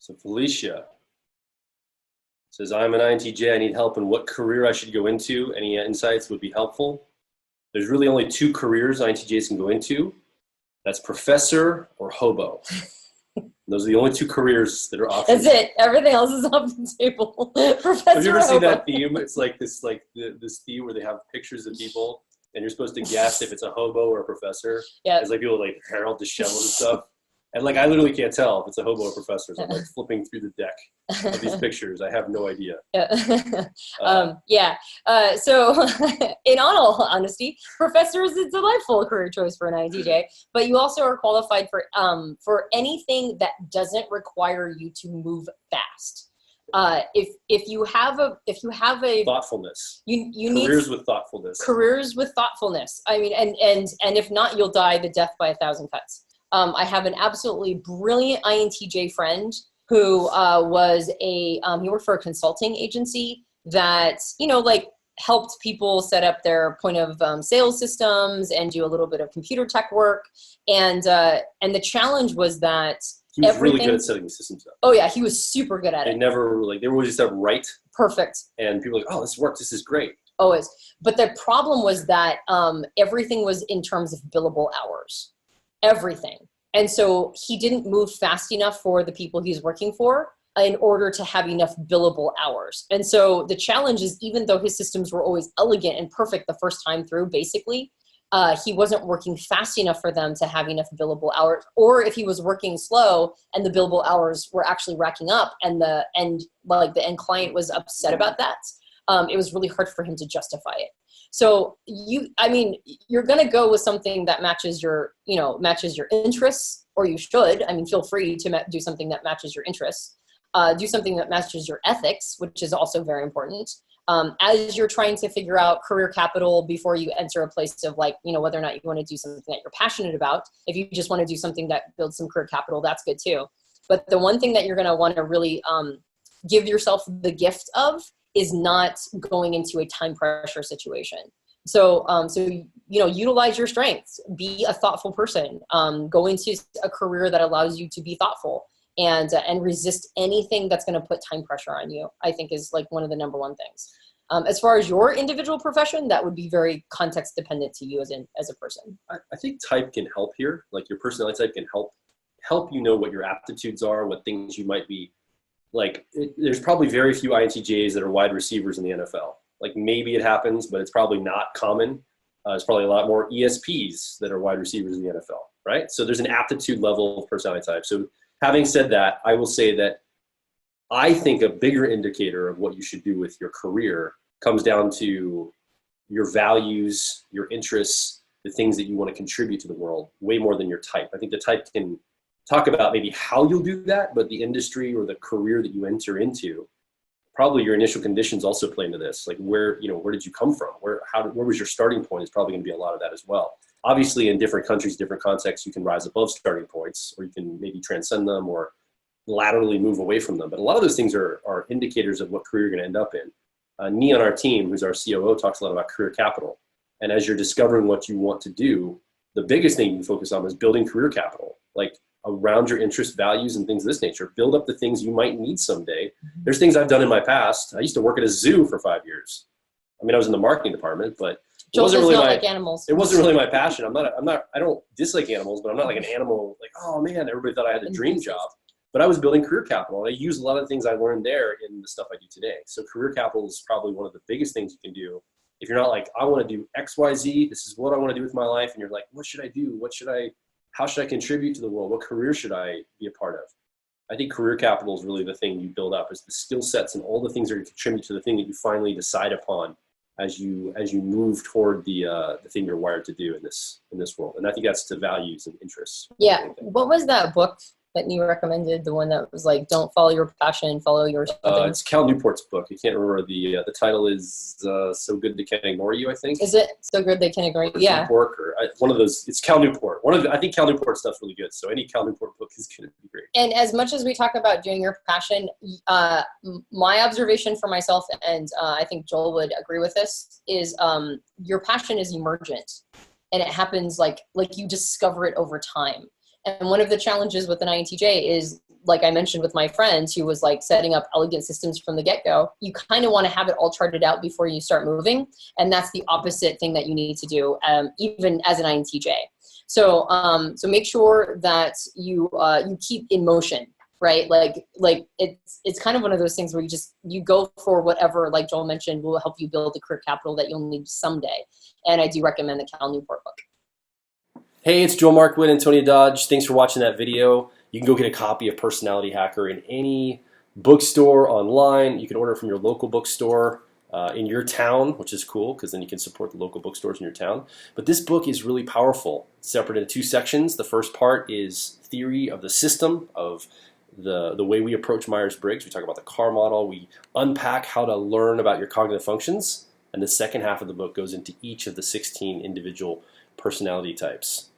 So Felicia says, I'm an INTJ. I need help in what career I should go into. Any insights would be helpful. There's really only 2 careers INTJs can go into. That's professor or hobo. Those are the only 2 careers that are options. That's it. Everything else is off the table. Professor. Have you ever seen that theme? It's like this theme where they have pictures of people and you're supposed to guess if it's a hobo or a professor. Yeah. It's like people like hair all disheveled and stuff. And like, I literally can't tell if it's a hobo or professor. So I'm like flipping through the deck of these pictures. I have no idea. So in all honesty, professor is a delightful career choice for an INTJ, but you also are qualified for anything that doesn't require you to move fast. If you have a thoughtfulness, you careers need with thoughtfulness. Careers with thoughtfulness. I mean, and if not, you'll die the death by 1,000 cuts. I have an absolutely brilliant INTJ friend who he worked for a consulting agency that, like helped people set up their point of sales systems and do a little bit of computer tech work. And the challenge was that he was really good at setting the systems up. Oh yeah, he was super good at it. They were always just right. Perfect. And people were like, oh, this works. This is great. Always. But the problem was that everything was in terms of billable hours. Everything. And so he didn't move fast enough for the people he's working for in order to have enough billable hours. And so the challenge is, even though his systems were always elegant and perfect the first time through, basically, he wasn't working fast enough for them to have enough billable hours. Or if he was working slow and the billable hours were actually racking up and the end client was upset about that, it was really hard for him to justify it. So you're going to go with something that matches your interests, or you should. I mean, feel free to do something that matches your interests. Do something that matches your ethics, which is also very important. As you're trying to figure out career capital before you enter a place of whether or not you want to do something that you're passionate about. If you just want to do something that builds some career capital, that's good too. But the one thing that you're going to want to really give yourself the gift of is not going into a time pressure situation. So utilize your strengths, be a thoughtful person, go into a career that allows you to be thoughtful, and resist anything that's going to put time pressure on you, I think is one of the number one things. As far as your individual profession, that would be very context dependent to you as a person. I think type can help here. Like your personality type can help you know what your aptitudes are, what things you might be. There's probably very few INTJs that are wide receivers in the NFL. Maybe it happens, but it's probably not common. There's probably a lot more ESPs that are wide receivers in the NFL, right? So there's an aptitude level of personality type. So having said that, I will say that I think a bigger indicator of what you should do with your career comes down to your values, your interests, the things that you want to contribute to the world, way more than your type. I think the type can talk about maybe how you'll do that, but the industry or the career that you enter into, probably your initial conditions also play into this. Where did you come from? Where was your starting point is probably going to be a lot of that as well. Obviously, in different countries, different contexts, you can rise above starting points, or you can maybe transcend them or laterally move away from them. But a lot of those things are indicators of what career you're going to end up in. Nee on our team, who's our COO, talks a lot about career capital. And as you're discovering what you want to do, the biggest thing you can focus on is building career capital. Around your interests, values, and things of this nature. Build up the things you might need someday. There's things I've done in my past. I used to work at a zoo for 5 years. I mean, I was in the marketing department, but it wasn't really animals. It wasn't really my passion. I don't dislike animals, but I'm not an animal. Oh man, everybody thought I had a dream job. But I was building career capital. And I use a lot of the things I learned there in the stuff I do today. So career capital is probably one of the biggest things you can do. If you're not I want to do X, Y, Z, this is what I want to do with my life. And you're what should I do? How should I contribute to the world? What career should I be a part of? I think career capital is really the thing you build up, is the skill sets and all the things that contribute to the thing that you finally decide upon as you move toward the thing you're wired to do in this world. And I think that's to values and interests. Yeah. What was that book that you recommended? The one that was don't follow your passion, follow your something? It's Cal Newport's book. I can't remember the title is So Good They Can't Ignore You, I think. Is it So Good They Can't Ignore You? Yeah. One of those. It's Cal Newport. I think Cal Newport stuff's really good. So any Cal Newport book is going to be great. And as much as we talk about doing your passion, my observation for myself, and I think Joel would agree with this, is your passion is emergent, and it happens like you discover it over time. And one of the challenges with an INTJ is like I mentioned with my friend who was like setting up elegant systems from the get-go, you kind of want to have it all charted out before you start moving. And that's the opposite thing that you need to do, even as an INTJ. So, so make sure that you keep in motion, right? Like it's kind of one of those things where you go for whatever, like Joel mentioned, will help you build the career capital that you'll need someday. And I do recommend the Cal Newport book. Hey, it's Joel Markwood, Antonia Dodge. Thanks for watching that video. You can go get a copy of Personality Hacker in any bookstore online. You can order it from your local bookstore in your town, which is cool because then you can support the local bookstores in your town. But this book is really powerful. It's separate into 2 sections. The first part is theory of the system, of the way we approach Myers-Briggs. We talk about the CAR model. We unpack how to learn about your cognitive functions. And the second half of the book goes into each of the 16 individual personality types.